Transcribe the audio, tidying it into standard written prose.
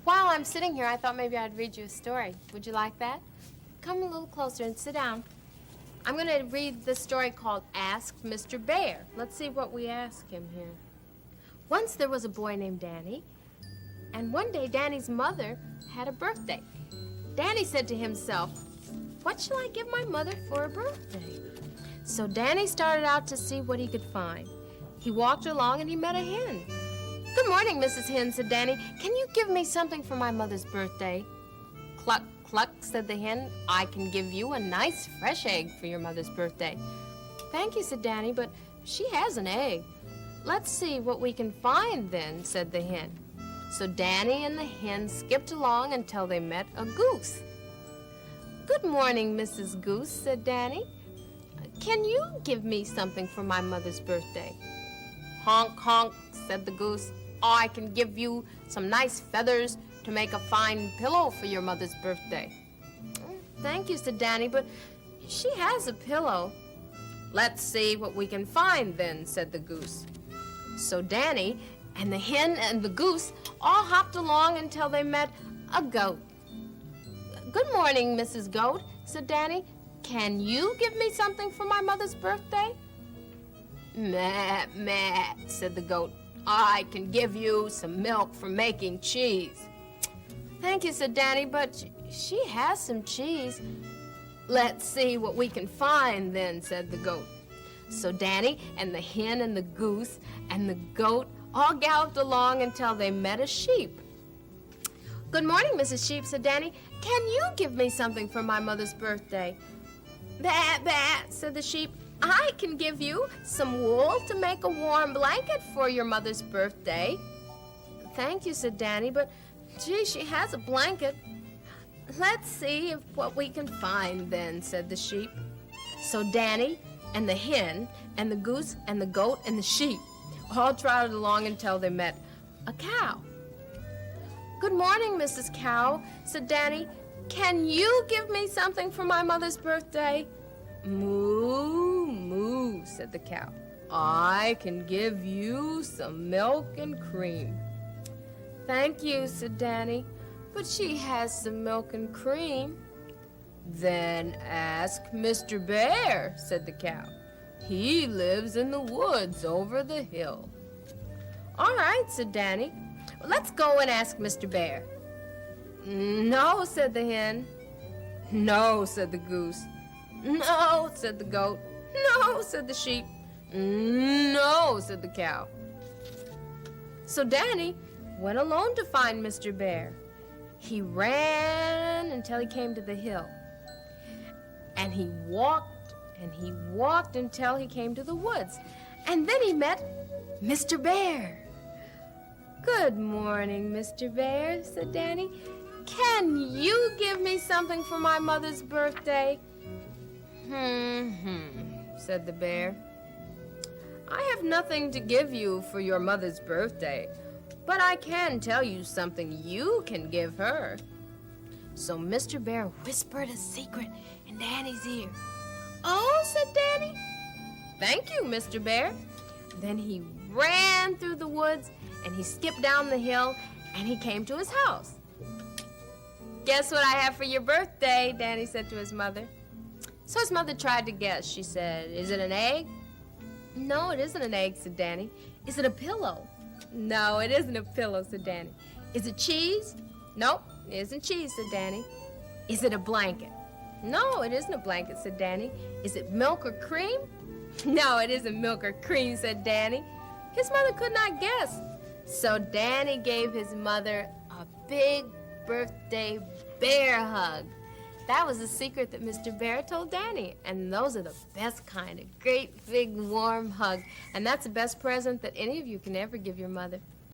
While I'm sitting here, I thought maybe I'd read you a story. Would you like that? Come a little closer and sit down. I'm going to read the story called Ask Mr. Bear. Let's see what we ask him here. Once there was a boy named Danny, and one day Danny's mother had a birthday. Danny said to himself, "What shall I give my mother for a birthday?" So Danny started out to see what he could find. He walked along and he met a hen. "Good morning, Mrs. Hen," said Danny. "Can you give me something for my mother's birthday?" "Cluck, cluck," said the hen. "I can give you a nice fresh egg for your mother's birthday." "Thank you," said Danny, "but she has an egg." "Let's see what we can find then," said the hen. So Danny and the hen skipped along until they met a goose. "Good morning, Mrs. Goose," said Danny. "Can you give me something for my mother's birthday?" "Honk, honk," said the goose. "I can give you some nice feathers to make a fine pillow for your mother's birthday." "Thank you," said Danny, "but she has a pillow." "Let's see what we can find then," said the goose. So Danny and the hen and the goose all hopped along until they met a goat. "Good morning, Mrs. Goat," said Danny. "Can you give me something for my mother's birthday?" "Meh, meh," said the goat. "I can give you some milk for making cheese." "Thank you," said Danny, "but she has some cheese." "Let's see what we can find then," said the goat. So Danny and the hen and the goose and the goat all galloped along until they met a sheep. "Good morning, Mrs. Sheep," said Danny. "Can you give me something for my mother's birthday?" "Bah, bah," said the sheep. "I can give you some wool to make a warm blanket for your mother's birthday." "Thank you," said Danny, "but gee, she has a blanket." "Let's see what we can find then," said the sheep. So Danny and the hen and the goose and the goat and the sheep all trotted along until they met a cow. "Good morning, Mrs. Cow," said Danny. "Can you give me something for my mother's birthday?" "Moo, moo," said the cow. "I can give you some milk and cream." "Thank you," said Danny, "but she has some milk and cream." "Then ask Mr. Bear," said the cow. "He lives in the woods over the hill." "All right," said Danny. "Let's go and ask Mr. Bear." "No," said the hen. "No," said the goose. "No," said the goat. "No," said the sheep. "No," said the cow. So Danny went alone to find Mr. Bear. He ran until he came to the hill. And he walked until he came to the woods. And then he met Mr. Bear. "Good morning, Mr. Bear," said Danny. "Can you give me something for my mother's birthday?" Said the bear. "I have nothing to give you for your mother's birthday, but I can tell you something you can give her." So Mr. Bear whispered a secret in Danny's ear. "Oh," said Danny. "Thank you, Mr. Bear." Then he ran through the woods and he skipped down the hill and he came to his house. "Guess what I have for your birthday?" Danny said to his mother. So his mother tried to guess. She said, "Is it an egg?" "No, it isn't an egg," said Danny. "Is it a pillow?" "No, it isn't a pillow," said Danny. "Is it cheese?" "Nope, it isn't cheese," said Danny. "Is it a blanket?" "No, it isn't a blanket," said Danny. "Is it milk or cream?" "No, it isn't milk or cream," said Danny. His mother could not guess. So Danny gave his mother a big birthday bear hug. That was the secret that Mr. Bear told Danny. And those are the best kind, a great big warm hug. And that's the best present that any of you can ever give your mother.